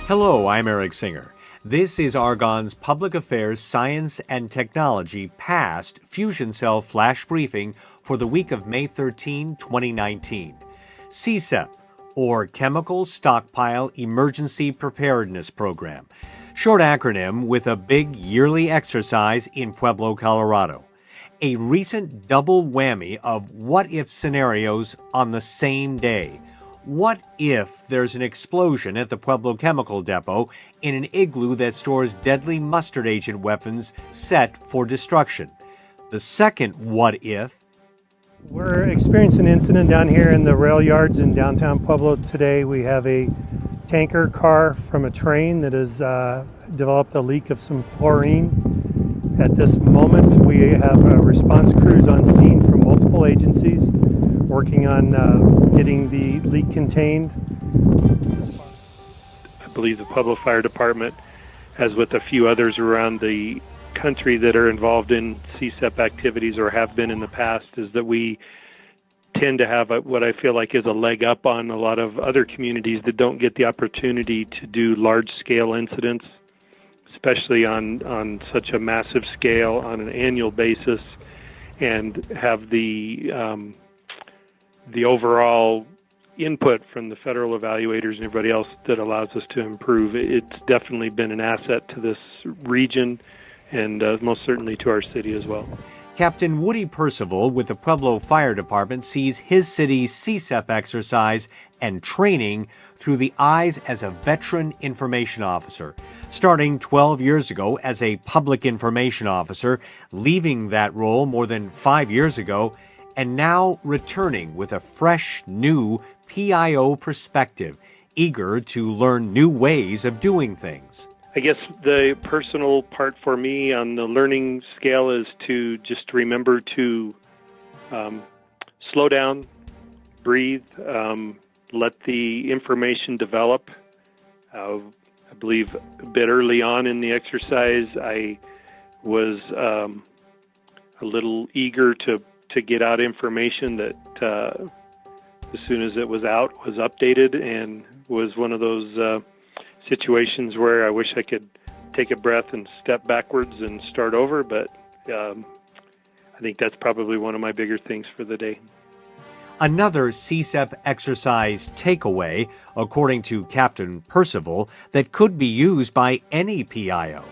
Hello, I'm Eric Singer. This is Argonne's Public Affairs Science and Technology Past Fusion Cell Flash Briefing for the week of May 13, 2019. CSEP, or Chemical Stockpile Emergency Preparedness Program. Short acronym with a big yearly exercise in Pueblo, Colorado. A recent double whammy of what-if scenarios on the same day. What if there's an explosion at the Pueblo Chemical Depot in an igloo that stores deadly mustard agent weapons set for destruction? The second what if. We're experiencing an incident down here in the rail yards in downtown Pueblo today. We have a tanker car from a train that has developed a leak of some chlorine. At this moment, we have response crews on scene from multiple agencies working on getting the leak contained. I believe the Pueblo Fire Department, as with a few others around the country that are involved in CSEP activities or have been in the past, is that we tend to have what I feel like is a leg up on a lot of other communities that don't get the opportunity to do large-scale incidents, especially on such a massive scale on an annual basis, and have the overall input from the federal evaluators and everybody else that allows us to improve. It's definitely been an asset to this region and most certainly to our city as well. Captain Woody Percival with the Pueblo Fire Department sees his city's CSEP exercise and training through the eyes as a veteran information officer. Starting 12 years ago as a public information officer, leaving that role more than 5 years ago, and now returning with a fresh, new PIO perspective, eager to learn new ways of doing things. I guess the personal part for me on the learning scale is to just remember to slow down, breathe, let the information develop. I believe a bit early on in the exercise, I was a little eager to get out information that as soon as it was out was updated, and was one of those situations where I wish I could take a breath and step backwards and start over, but I think that's probably one of my bigger things for the day. Another CSEP exercise takeaway, according to Captain Percival, that could be used by any PIO.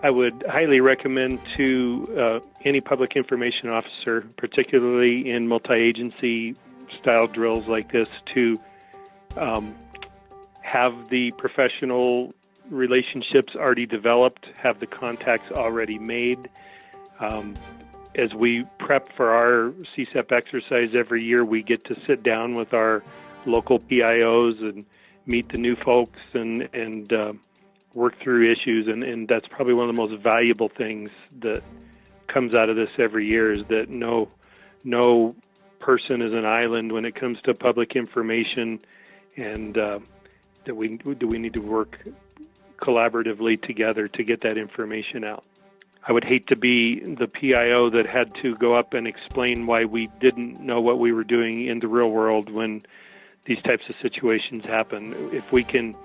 I would highly recommend to any public information officer, particularly in multi-agency style drills like this, to have the professional relationships already developed, have the contacts already made. As we prep for our CSEP exercise every year, we get to sit down with our local PIOs and meet the new folks and work through issues, and that's probably one of the most valuable things that comes out of this every year, is that no person is an island when it comes to public information, and that we need to work collaboratively together to get that information out. I would hate to be the PIO that had to go up and explain why we didn't know what we were doing in the real world when these types of situations happen. If we can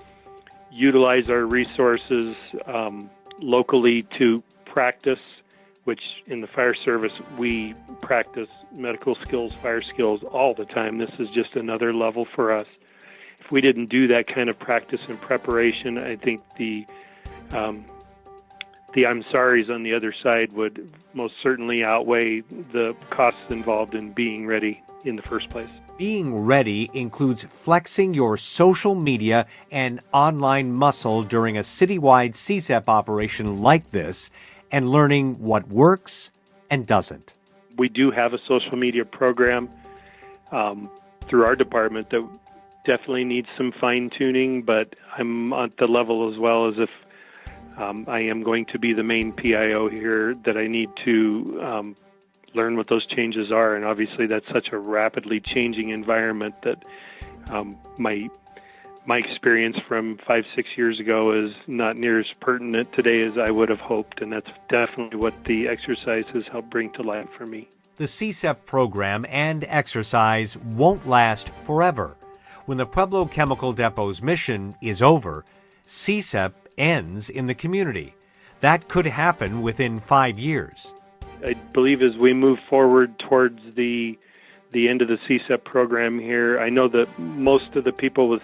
utilize our resources locally to practice, which in the fire service we practice medical skills, fire skills all the time. This is just another level for us. If we didn't do that kind of practice and preparation, I think the I'm sorry's on the other side would most certainly outweigh the costs involved in being ready in the first place. Being ready includes flexing your social media and online muscle during a citywide CSEP operation like this, and learning what works and doesn't. We do have a social media program through our department that definitely needs some fine-tuning, but I'm at the level as well as if I am going to be the main PIO here, that I need to learn what those changes are, and obviously that's such a rapidly changing environment that my experience from 5-6 years ago is not near as pertinent today as I would have hoped, and that's definitely what the exercise has helped bring to light for me. The CSEP program and exercise won't last forever. When the Pueblo Chemical Depot's mission is over, CSEP ends in the community. That could happen within 5 years. I believe as we move forward towards the end of the CSEP program here, I know that most of the people with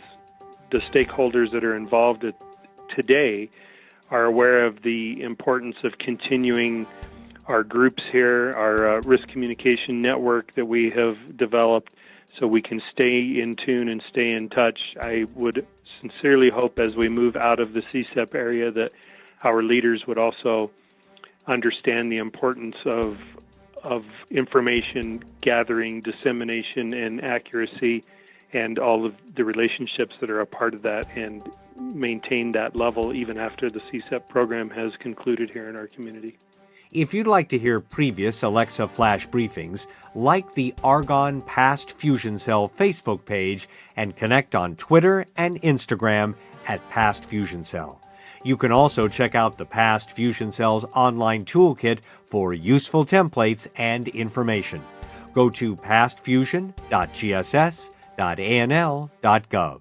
the stakeholders that are involved today are aware of the importance of continuing our groups here, our risk communication network that we have developed, so we can stay in tune and stay in touch. I would sincerely hope as we move out of the CSEP area that our leaders would also understand the importance of information gathering, dissemination, and accuracy, and all of the relationships that are a part of that, and maintain that level even after the CSEP program has concluded here in our community. If you'd like to hear previous Alexa Flash briefings, like the Argonne Past Fusion Cell Facebook page and connect on Twitter and Instagram at Past Fusion Cell. You can also check out the Past Fusion Cell's online toolkit for useful templates and information. Go to pastfusion.gss.anl.gov.